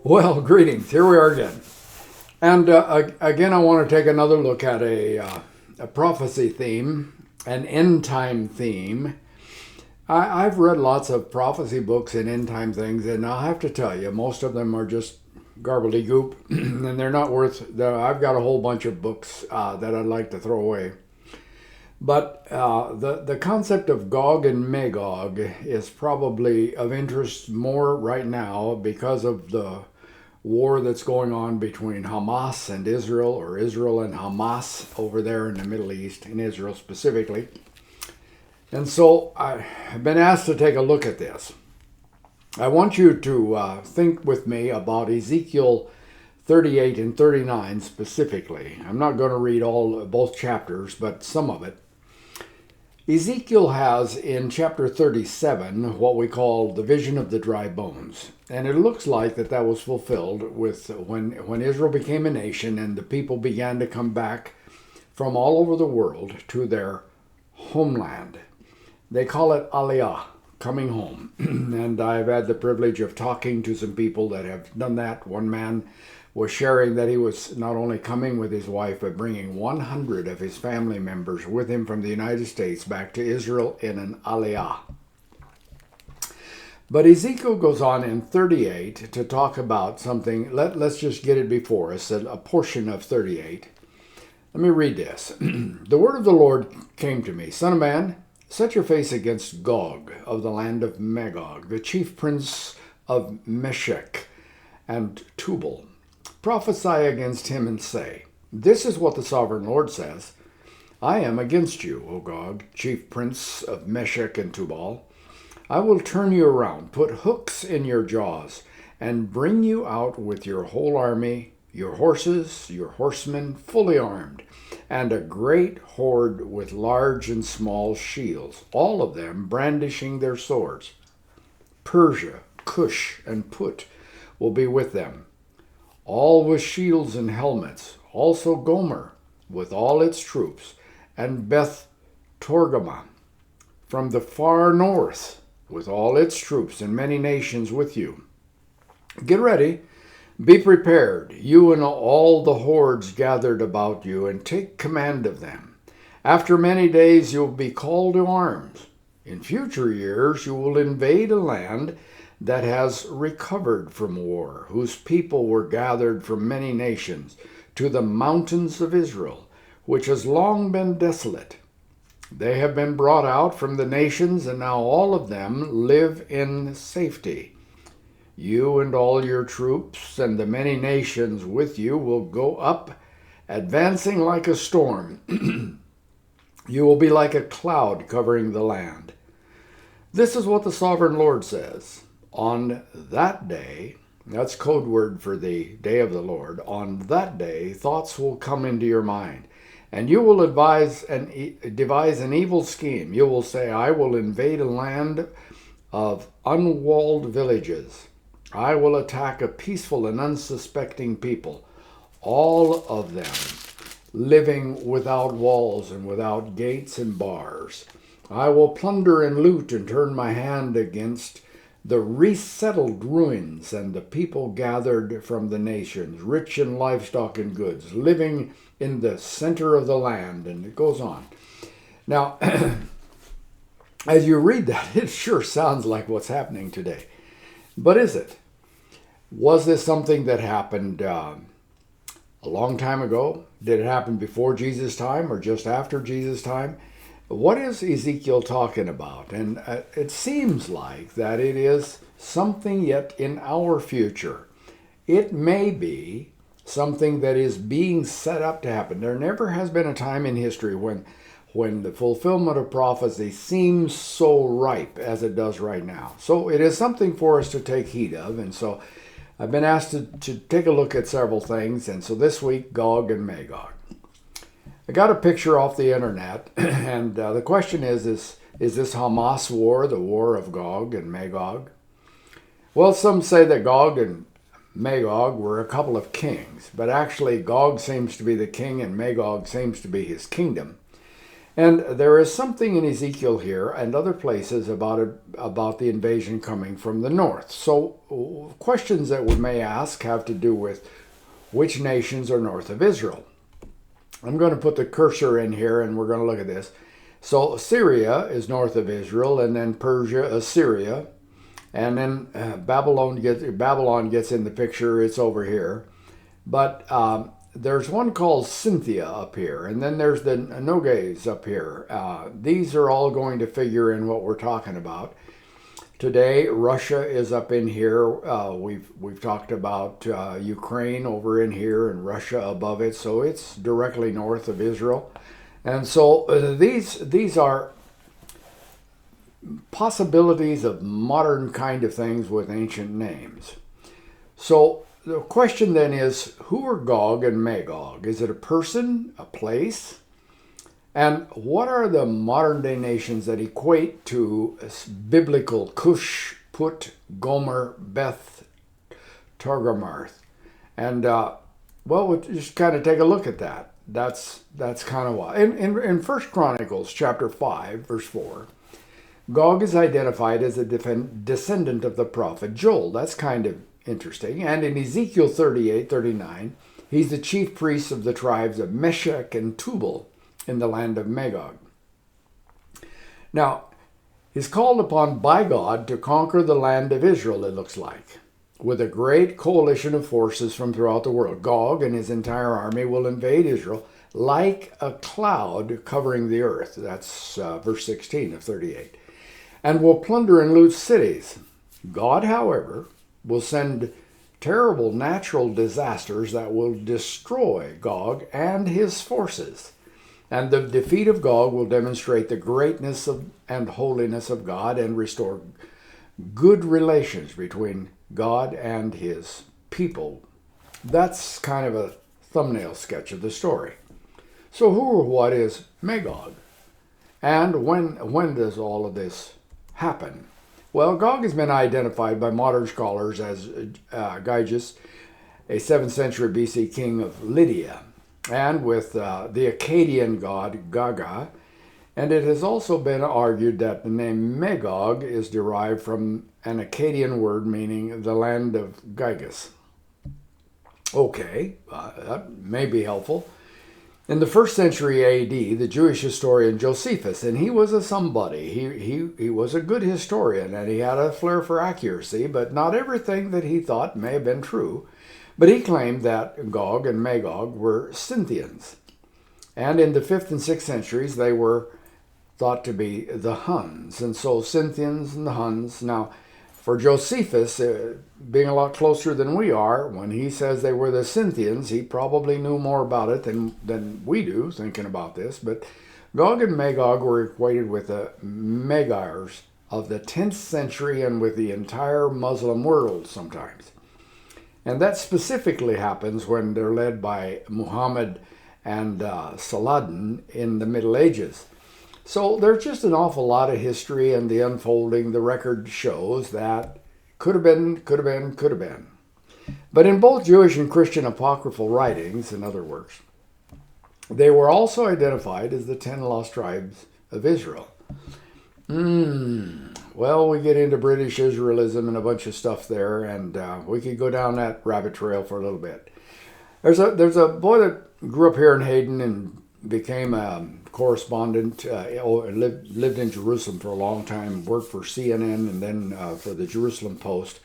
Well, greetings. Here we are again. And again, I want to take another look at a prophecy theme, an end time theme. I've read lots of prophecy books and end time things, and I'll have to tell you, most of them are just gobbledygook, and they're not worth. I've got a whole bunch of books that I'd like to throw away. But the concept of Gog and Magog is probably of interest more right now because of the war that's going on between Hamas and Israel, or Israel and Hamas over there in the Middle East, in Israel specifically. And so I've been asked to take a look at this. I want you to think with me about Ezekiel 38 and 39 specifically. I'm not going to read both chapters, but some of it. Ezekiel has in chapter 37 what we call the vision of the dry bones. And it looks like that was fulfilled with when Israel became a nation and the people began to come back from all over the world to their homeland. They call it Aliyah, coming home. And I've had the privilege of talking to some people that have done that. One man was sharing that he was not only coming with his wife, but bringing 100 of his family members with him from the United States back to Israel in an aliyah. But Ezekiel goes on in 38 to talk about something. Let's just get it before us, a portion of 38. Let me read this. The word of the Lord came to me, Son of man, set your face against Gog of the land of Magog, the chief prince of Meshech and Tubal. Prophesy against him and say, this is what the sovereign Lord says. I am against you, O Gog, chief prince of Meshech and Tubal. I will turn you around, put hooks in your jaws, and bring you out with your whole army, your horses, your horsemen, fully armed, and a great horde with large and small shields, all of them brandishing their swords. Persia, Cush, and Put will be with them, all with shields and helmets, also Gomer with all its troops, and Beth Torgama from the far north with all its troops and many nations with you. Get ready, be prepared, you and all the hordes gathered about you, and take command of them. After many days you will be called to arms. In future years you will invade a land that has recovered from war, whose people were gathered from many nations to the mountains of Israel, which has long been desolate. They have been brought out from the nations, and now all of them live in safety. You and all your troops and the many nations with you will go up, advancing like a storm. You will be like a cloud covering the land. This is what the sovereign Lord says. On that day, that's code word for the day of the Lord, on that day thoughts will come into your mind, and you will devise an evil scheme. You will say, I will invade a land of unwalled villages. I will attack a peaceful and unsuspecting people, all of them living without walls and without gates and bars. I will plunder and loot and turn my hand against the resettled ruins and the people gathered from the nations, rich in livestock and goods, living in the center of the land. And it goes on. Now, as you read that, it sure sounds like what's happening today. But is it? Was this something that happened a long time ago? Did it happen before Jesus' time or just after Jesus' time? What is Ezekiel talking about? And it seems like that it is something yet in our future. It may be something that is being set up to happen. There never has been a time in history when the fulfillment of prophecy seems so ripe as it does right now. So it is something for us to take heed of. And so I've been asked to take a look at several things. And so this week, Gog and Magog. I got a picture off the internet, and the question is this Hamas war, the war of Gog and Magog? Well, some say that Gog and Magog were a couple of kings, but actually Gog seems to be the king and Magog seems to be his kingdom. And there is something in Ezekiel here and other places about the invasion coming from the north. So questions that we may ask have to do with which nations are north of Israel. I'm going to put the cursor in here and we're going to look at this. So Syria is north of Israel, and then Persia, Assyria, and then Babylon gets in the picture. It's over here. But there's one called Cynthia up here, and then there's the Noges up here. These are all going to figure in what we're talking about. Today, Russia is up in here. We've talked about Ukraine over in here and Russia above it, so it's directly north of Israel. And so these are possibilities of modern kind of things with ancient names. So the question then is, who are Gog and Magog? Is it a person, a place? And what are the modern day nations that equate to biblical Cush, Put, Gomer, Beth, Togarmarth? And we'll just kind of take a look at that. That's kind of why. In 1 Chronicles chapter 5, verse 4, Gog is identified as a descendant of the prophet Joel. That's kind of interesting. And in Ezekiel 38:39, he's the chief priest of the tribes of Meshech and Tubal in the land of Magog. Now, he's called upon by God to conquer the land of Israel, it looks like, with a great coalition of forces from throughout the world. Gog and his entire army will invade Israel like a cloud covering the earth. That's verse 16 of 38. And will plunder and loot cities. God, however, will send terrible natural disasters that will destroy Gog and his forces. And the defeat of Gog will demonstrate the greatness and holiness of God and restore good relations between God and his people. That's kind of a thumbnail sketch of the story. So who or what is Magog? And when does all of this happen? Well, Gog has been identified by modern scholars as Gyges, a 7th century BC king of Lydia, and with the Akkadian god Gaga. And it has also been argued that the name Magog is derived from an Akkadian word meaning the land of Gyges. Okay, that may be helpful. In the 1st century AD, the Jewish historian Josephus, and he was a somebody. He was a good historian, and he had a flair for accuracy, but not everything that he thought may have been true. But he claimed that Gog and Magog were Scythians. And in the 5th and 6th centuries, they were thought to be the Huns. And so Scythians and the Huns. Now, for Josephus, being a lot closer than we are, when he says they were the Scythians, he probably knew more about it than we do, thinking about this. But Gog and Magog were equated with the Magyars of the 10th century and with the entire Muslim world sometimes. And that specifically happens when they're led by Muhammad and Saladin in the Middle Ages. So there's just an awful lot of history, and the unfolding, the record shows that could have been. But in both Jewish and Christian apocryphal writings and other works, they were also identified as the 10 lost tribes of Israel. Well, we get into British Israelism and a bunch of stuff there, and we could go down that rabbit trail for a little bit. There's a boy that grew up here in Hayden and became a correspondent, lived in Jerusalem for a long time, worked for CNN and then for the Jerusalem Post.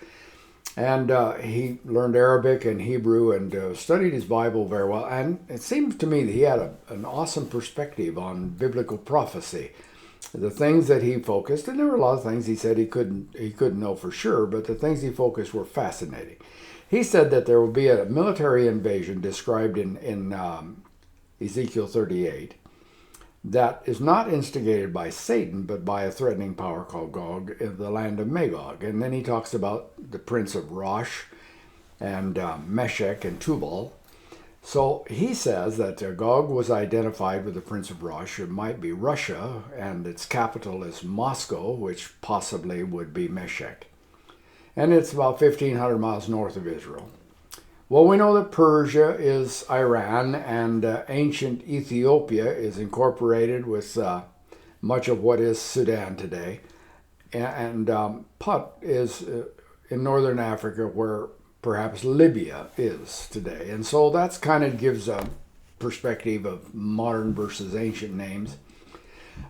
And he learned Arabic and Hebrew and studied his Bible very well. And it seems to me that he had an awesome perspective on biblical prophecy. The things that he focused, and there were a lot of things he said he couldn't know for sure, but the things he focused were fascinating. He said that there will be a military invasion described in Ezekiel 38 that is not instigated by Satan, but by a threatening power called Gog in the land of Magog. And then he talks about the prince of Rosh and Meshech and Tubal. So he says that Gog was identified with the prince of Rosh. It might be Russia, and its capital is Moscow, which possibly would be Meshech. And it's about 1,500 miles north of Israel. Well, we know that Persia is Iran, and ancient Ethiopia is incorporated with much of what is Sudan today. And Put is in northern Africa, where perhaps Libya is today. And so that's kind of gives a perspective of modern versus ancient names.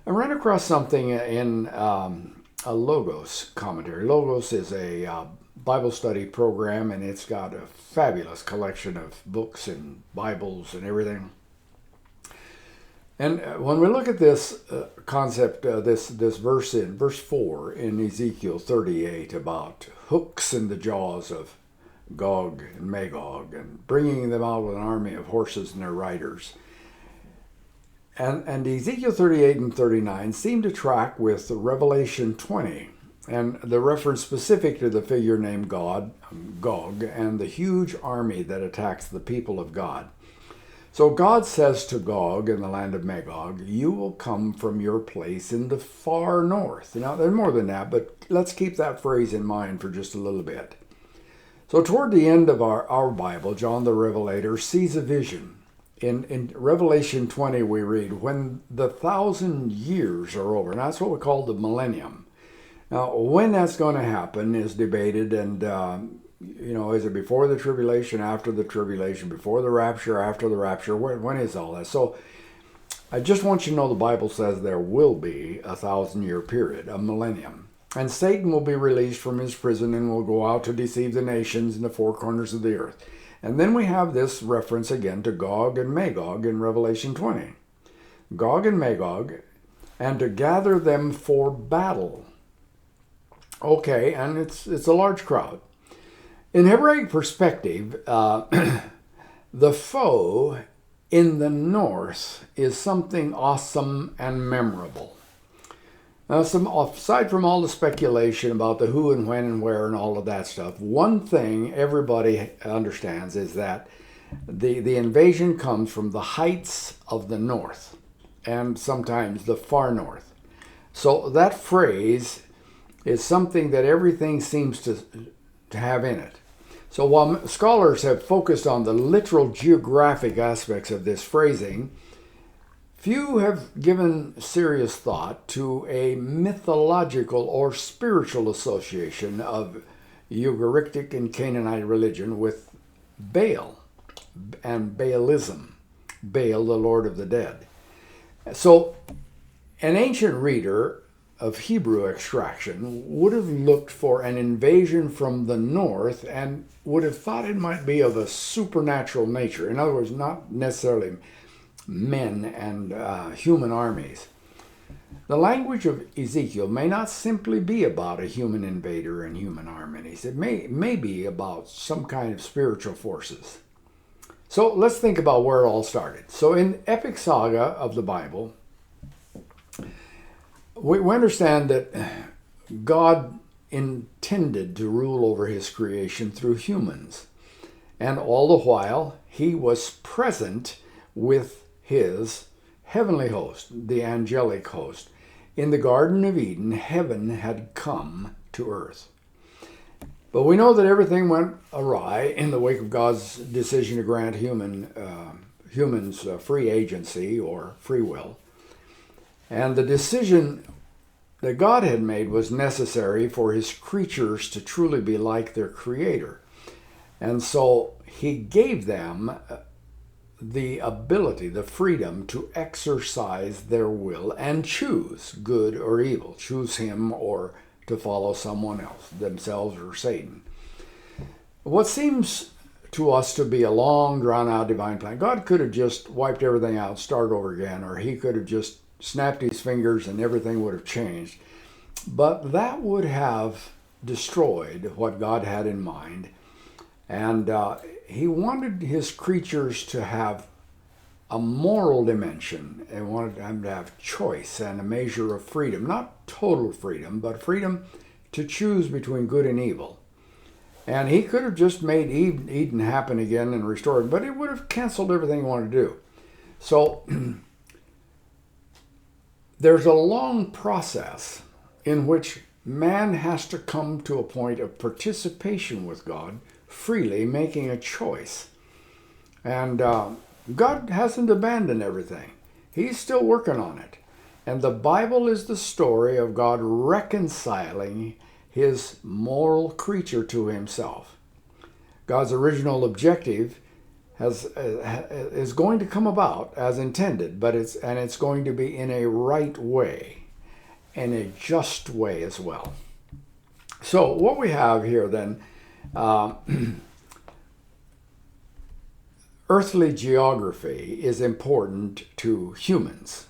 I ran across something in a Logos commentary. Logos is a Bible study program, and it's got a fabulous collection of books and Bibles and everything. And when we look at this concept, this verse in verse 4 in Ezekiel 38 about hooks in the jaws of Gog and Magog and bringing them out with an army of horses and their riders. And Ezekiel 38 and 39 seem to track with Revelation 20 and the reference specific to the figure named Gog, and the huge army that attacks the people of God. So God says to Gog in the land of Magog, "You will come from your place in the far north." Now, there's more than that, but let's keep that phrase in mind for just a little bit. So toward the end of our Bible, John the Revelator sees a vision. In Revelation 20, we read, when the 1,000 years are over, and that's what we call the millennium. Now, when that's going to happen is debated, and is it before the tribulation, after the tribulation, before the rapture, after the rapture? When is all that? So I just want you to know the Bible says there will be a 1,000-year period, a millennium. And Satan will be released from his prison and will go out to deceive the nations in the four corners of the earth. And then we have this reference again to Gog and Magog in Revelation 20. Gog and Magog, and to gather them for battle. Okay, and it's a large crowd. In Hebraic perspective, the foe in the north is something awesome and memorable. Now, aside from all the speculation about the who and when and where and all of that stuff, one thing everybody understands is that the invasion comes from the heights of the north and sometimes the far north. So that phrase is something that everything seems to have in it. So while scholars have focused on the literal geographic aspects of this phrasing, few have given serious thought to a mythological or spiritual association of Ugaritic and Canaanite religion with Baal and Baalism, Baal, the Lord of the Dead. So an ancient reader of Hebrew extraction would have looked for an invasion from the north and would have thought it might be of a supernatural nature. In other words, not necessarily men and human armies. The language of Ezekiel may not simply be about a human invader and human armies. It may be about some kind of spiritual forces. So let's think about where it all started. So in epic saga of the Bible, we understand that God intended to rule over his creation through humans. And all the while, he was present with his heavenly host, the angelic host. In the Garden of Eden, heaven had come to earth. But we know that everything went awry in the wake of God's decision to grant humans free agency or free will. And the decision that God had made was necessary for his creatures to truly be like their Creator. And so he gave them the ability, the freedom to exercise their will and choose good or evil, choose him or to follow someone else, themselves or Satan. What seems to us to be a long, drawn-out divine plan, God could have just wiped everything out, start over again, or he could have just snapped his fingers and everything would have changed. But that would have destroyed what God had in mind. And he wanted his creatures to have a moral dimension. He wanted them to have choice and a measure of freedom. Not total freedom, but freedom to choose between good and evil. And he could have just made Eden happen again and restored it, but it would have canceled everything he wanted to do. So there's a long process in which man has to come to a point of participation with God freely, making a choice. And God hasn't abandoned everything. He's still working on it. And the Bible is the story of God reconciling his moral creature to himself. God's original objective is going to come about as intended, but it's going to be in a right way, in a just way as well. So what we have here then, earthly geography is important to humans.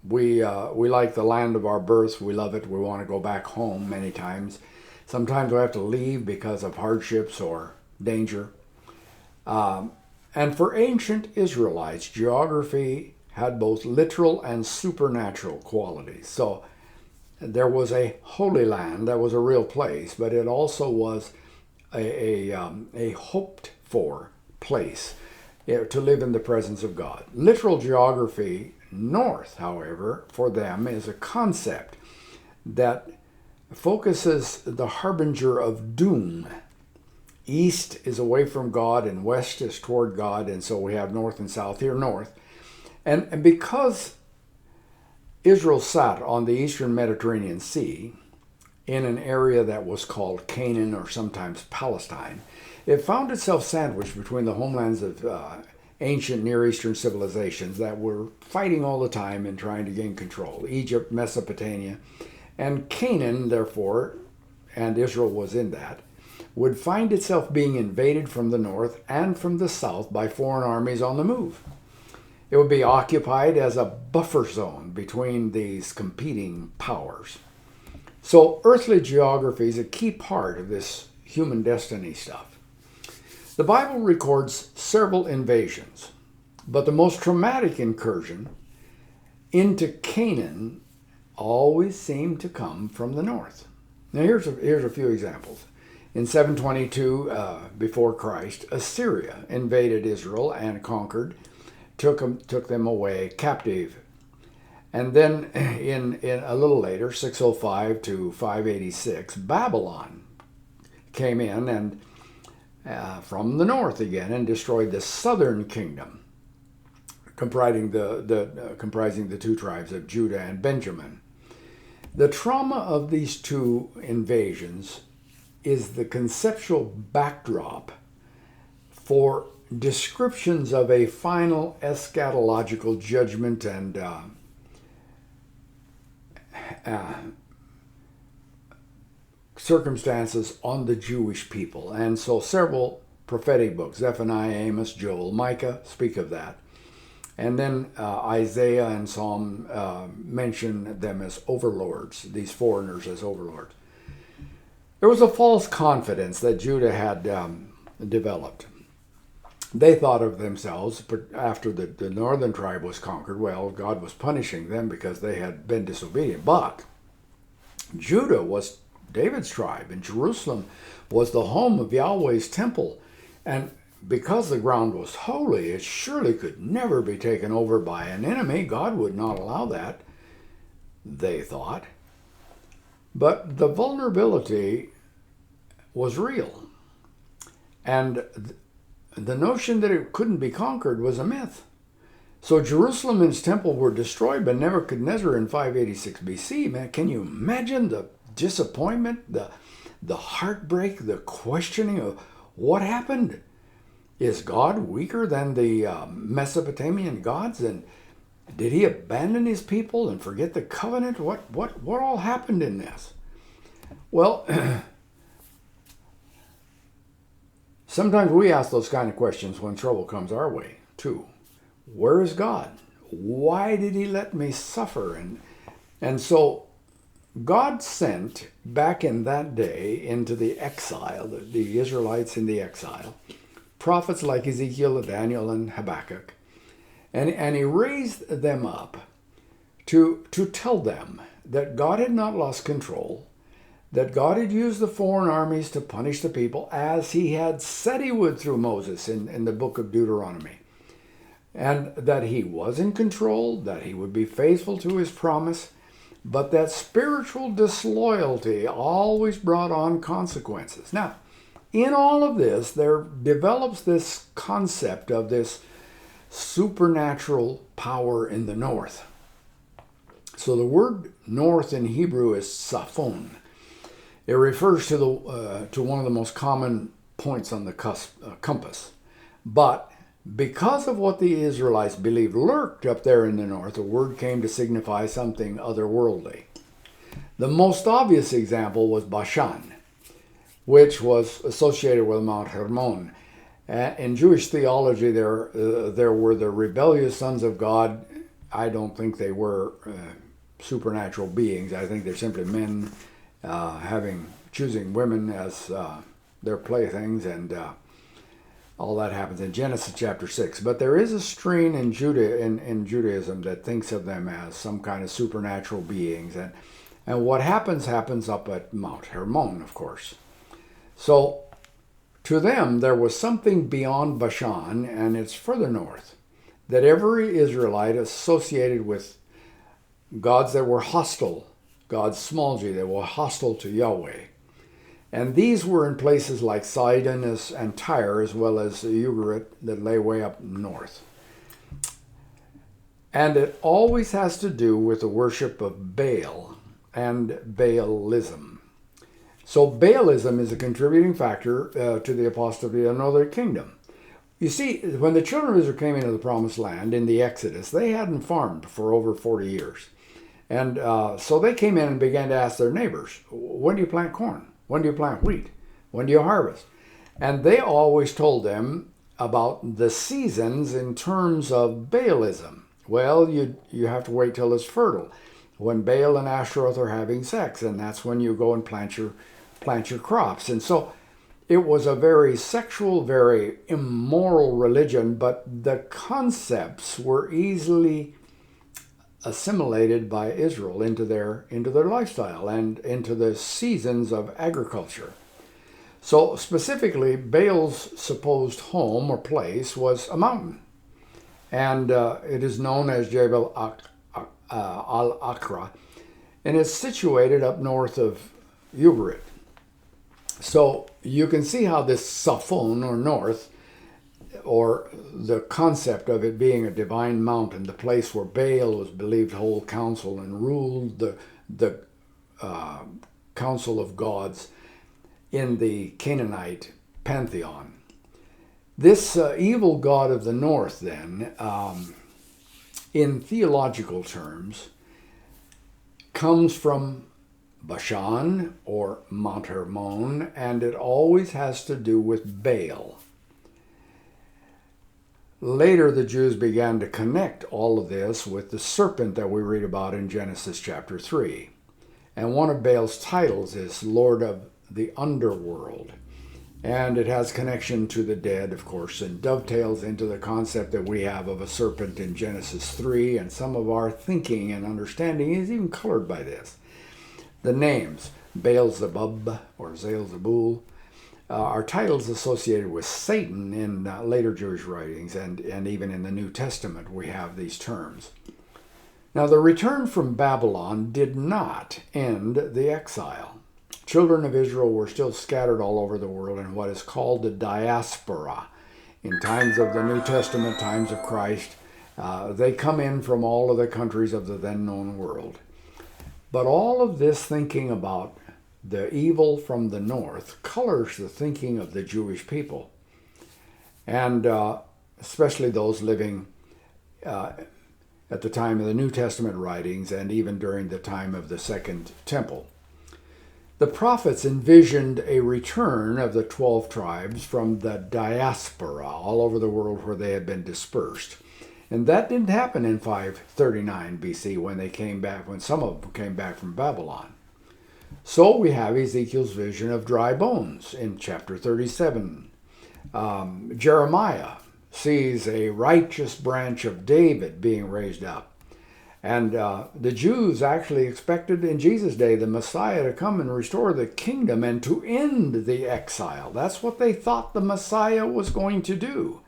We like the land of our birth. We love it. We want to go back home many times. Sometimes we have to leave because of hardships or danger. And for ancient Israelites, geography had both literal and supernatural qualities. So there was a holy land, that was a real place, but it also was a hoped-for place to live in the presence of God. Literal geography north, however, for them is a concept that focuses the harbinger of doom. East is away from God and west is toward God, and so we have north and south. Here, north. And because Israel sat on the eastern Mediterranean Sea in an area that was called Canaan or sometimes Palestine, it found itself sandwiched between the homelands of ancient Near Eastern civilizations that were fighting all the time and trying to gain control. Egypt, Mesopotamia, and Canaan, therefore, and Israel was in that, would find itself being invaded from the north and from the south by foreign armies on the move. It would be occupied as a buffer zone between these competing powers. So earthly geography is a key part of this human destiny stuff. The Bible records several invasions, but the most traumatic incursion into Canaan always seemed to come from the north. Now here's a few examples. In 722 before Christ, Assyria invaded Israel and conquered, took them away captive. And then in a little later, 605 to 586, Babylon came in and from the north again and destroyed the southern kingdom, comprising the two tribes of Judah and Benjamin. The trauma of these two invasions is the conceptual backdrop for descriptions of a final eschatological judgment and circumstances on the Jewish people. And so several prophetic books, Zephaniah, Amos, Joel, Micah, speak of that. And then Isaiah and Psalm mention them as overlords, these foreigners as overlords. There was a false confidence that Judah had developed. They thought of themselves, after the northern tribe was conquered, well, God was punishing them because they had been disobedient. But Judah was David's tribe, and Jerusalem was the home of Yahweh's temple. And because the ground was holy, it surely could never be taken over by an enemy. God would not allow that, they thought. But the vulnerability was real. And the notion that it couldn't be conquered was a myth. So Jerusalem and its temple were destroyed by Nebuchadnezzar in 586 BC. Man, can you imagine the disappointment, the heartbreak, the questioning of what happened? Is God weaker than the Mesopotamian gods? And did he abandon his people and forget the covenant? What all happened in this? Well, sometimes we ask those kind of questions when trouble comes our way, too. Where is God? Why did he let me suffer? And so God sent back in that day into the exile, the Israelites in the exile, prophets like Ezekiel, Daniel, and Habakkuk. And he raised them up to tell them that God had not lost control, that God had used the foreign armies to punish the people as he had said he would through Moses in the book of Deuteronomy, and that he was in control, that he would be faithful to his promise, but that spiritual disloyalty always brought on consequences. Now, in all of this, there develops this concept of this supernatural power in the north. So the word north in Hebrew is saphon. It refers to one of the most common points on the compass. But because of what the Israelites believed lurked up there in the north, the word came to signify something otherworldly. The most obvious example was Bashan, which was associated with Mount Hermon. In Jewish theology, there were the rebellious sons of God. I don't think they were supernatural beings. I think they're simply men choosing women as their playthings, and all that happens in Genesis chapter 6. But there is a strain in Judaism that thinks of them as some kind of supernatural beings, and what happens up at Mount Hermon, of course. So to them, there was something beyond Bashan, and it's further north, that every Israelite associated with gods that were hostile, gods small g, that were hostile to Yahweh. And these were in places like Sidon and Tyre, as well as Ugarit that lay way up north. And it always has to do with the worship of Baal and Baalism. So Baalism is a contributing factor to the apostasy of the northern kingdom. You see, when the children of Israel came into the promised land in the Exodus, they hadn't farmed for over 40 years. And so they came in and began to ask their neighbors, when do you plant corn? When do you plant wheat? When do you harvest? And they always told them about the seasons in terms of Baalism. Well, you have to wait till it's fertile, when Baal and Ashtaroth are having sex, and that's when you go and plant your crops. And so it was a very sexual, very immoral religion, but the concepts were easily assimilated by Israel into their lifestyle and into the seasons of agriculture. So specifically, Baal's supposed home or place was a mountain, and it is known as Jebel al-Akra, and it's situated up north of Ugarit. So you can see how this Saphon, or north, or the concept of it being a divine mountain, the place where Baal was believed to hold counsel and ruled the council of gods in the Canaanite pantheon. This evil god of the north, then, in theological terms, comes from Bashan or Mount Hermon, and it always has to do with Baal. Later, the Jews began to connect all of this with the serpent that we read about in Genesis chapter 3. And one of Baal's titles is Lord of the Underworld. And it has connection to the dead, of course, and dovetails into the concept that we have of a serpent in Genesis 3, and some of our thinking and understanding is even colored by this. The names, Beelzebub or Zalzabul, are titles associated with Satan in later Jewish writings, and even in the New Testament we have these terms. Now, the return from Babylon did not end the exile. Children of Israel were still scattered all over the world in what is called the diaspora. In times of the New Testament, times of Christ, they come in from all of the countries of the then known world. But all of this thinking about the evil from the north colors the thinking of the Jewish people, and especially those living at the time of the New Testament writings and even during the time of the Second Temple. The prophets envisioned a return of the 12 tribes from the diaspora all over the world where they had been dispersed. And that didn't happen in 539 BC when some of them came back from Babylon. So we have Ezekiel's vision of dry bones in chapter 37. Jeremiah sees a righteous branch of David being raised up. And the Jews actually expected in Jesus' day the Messiah to come and restore the kingdom and to end the exile. That's what they thought the Messiah was going to do.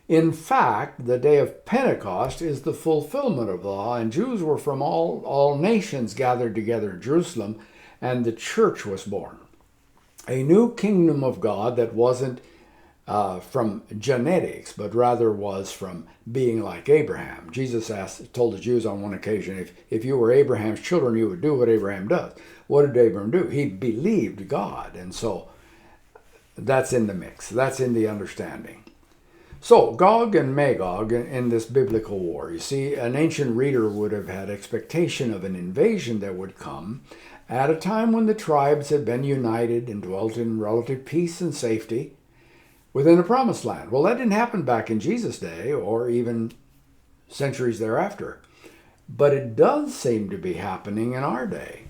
In fact, the day of Pentecost is the fulfillment of the law, and Jews were from all nations gathered together in Jerusalem, and the church was born. a new kingdom of God that wasn't from genetics, but rather was from being like Abraham. Jesus told the Jews on one occasion, if you were Abraham's children, you would do what Abraham does. What did Abraham do? He believed God. And so that's in the mix. That's in the understanding. So Gog and Magog in this biblical war, you see, an ancient reader would have had expectation of an invasion that would come at a time when the tribes had been united and dwelt in relative peace and safety within the promised land. Well, that didn't happen back in Jesus' day or even centuries thereafter. But it does seem to be happening in our day.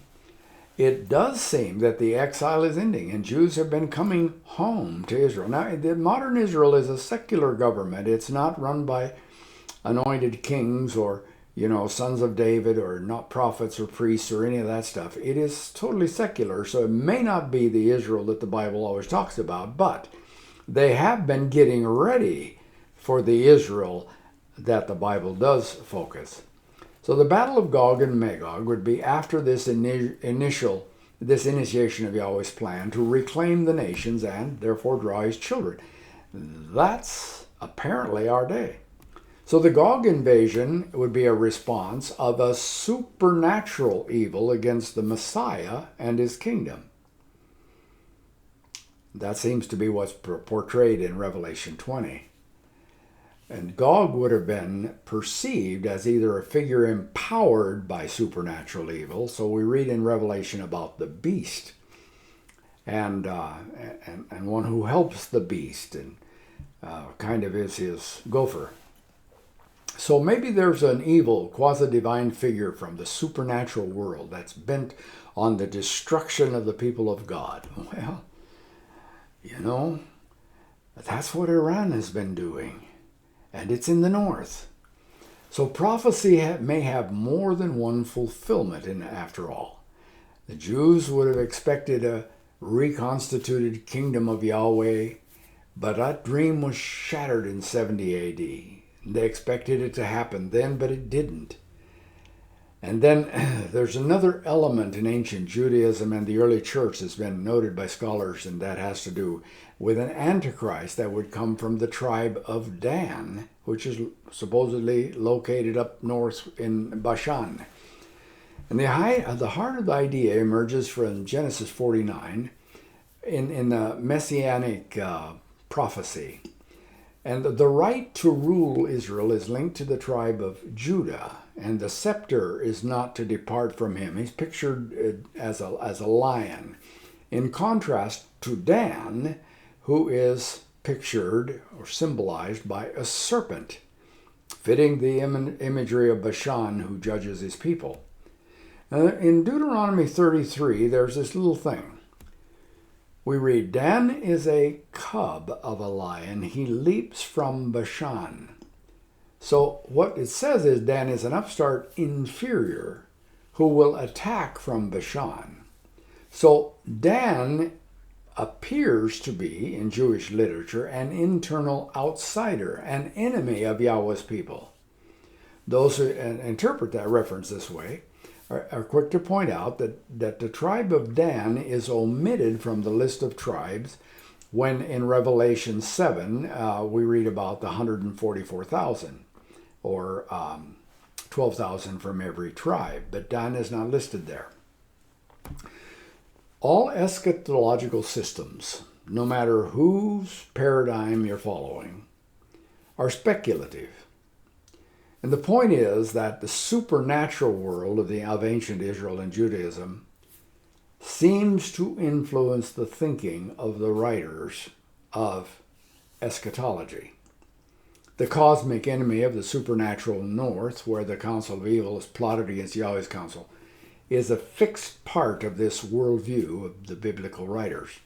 It does seem that the exile is ending and Jews have been coming home to Israel. Now, the modern Israel is a secular government. It's not run by anointed kings or, sons of David or not prophets or priests or any of that stuff. It is totally secular, so it may not be the Israel that the Bible always talks about, but they have been getting ready for the Israel that the Bible does focus. So the Battle of Gog and Magog would be after this initiation of Yahweh's plan to reclaim the nations and therefore draw his children. That's apparently our day. So the Gog invasion would be a response of a supernatural evil against the Messiah and his kingdom. That seems to be what's portrayed in Revelation 20. And Gog would have been perceived as either a figure empowered by supernatural evil. So we read in Revelation about the beast and one who helps the beast and kind of is his gopher. So maybe there's an evil quasi-divine figure from the supernatural world that's bent on the destruction of the people of God. Well, that's what Iran has been doing. And it's in the north. So prophecy may have more than one fulfillment after all. The Jews would have expected a reconstituted kingdom of Yahweh, but that dream was shattered in 70 A.D. They expected it to happen then, but it didn't. And then there's another element in ancient Judaism and the early church that's been noted by scholars, and that has to do with an antichrist that would come from the tribe of Dan, which is supposedly located up north in Bashan. And the heart of the idea emerges from Genesis 49 in the messianic prophecy. And the right to rule Israel is linked to the tribe of Judah, and the scepter is not to depart from him. He's pictured as a lion, in contrast to Dan, who is pictured or symbolized by a serpent, fitting the imagery of Bashan, who judges his people. In Deuteronomy 33, there's this little thing. We read, Dan is a cub of a lion. He leaps from Bashan. So what it says is Dan is an upstart inferior who will attack from Bashan. So Dan appears to be, in Jewish literature, an internal outsider, an enemy of Yahweh's people. Those who interpret that reference this way are quick to point out that the tribe of Dan is omitted from the list of tribes when in Revelation 7 we read about the 144,000 or 12,000 from every tribe, but Dan is not listed there. All eschatological systems, no matter whose paradigm you're following, are speculative. And the point is that the supernatural world of ancient Israel and Judaism seems to influence the thinking of the writers of eschatology. The cosmic enemy of the supernatural north, where the counsel of evil is plotted against Yahweh's counsel, is a fixed part of this worldview of the biblical writers,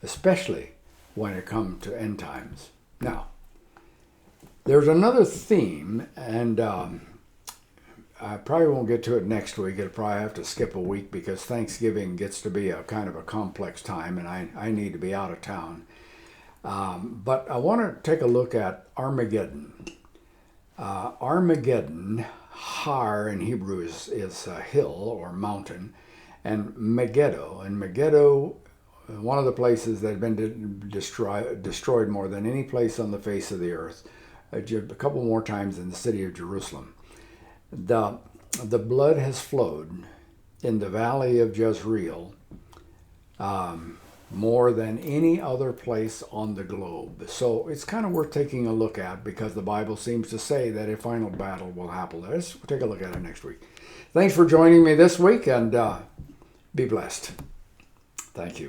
especially when it comes to end times. Now, there's another theme, and I probably won't get to it next week. I'll probably have to skip a week because Thanksgiving gets to be a kind of a complex time, and I need to be out of town. But I want to take a look at Armageddon. Armageddon, Har in Hebrew is a hill or mountain, and Megiddo. And Megiddo one of the places that had been destroyed more than any place on the face of the earth, a couple more times in the city of Jerusalem. The blood has flowed in the valley of Jezreel more than any other place on the globe. So it's kind of worth taking a look at, because the Bible seems to say that a final battle will happen. Let's take a look at it next week. Thanks for joining me this week, and be blessed. Thank you.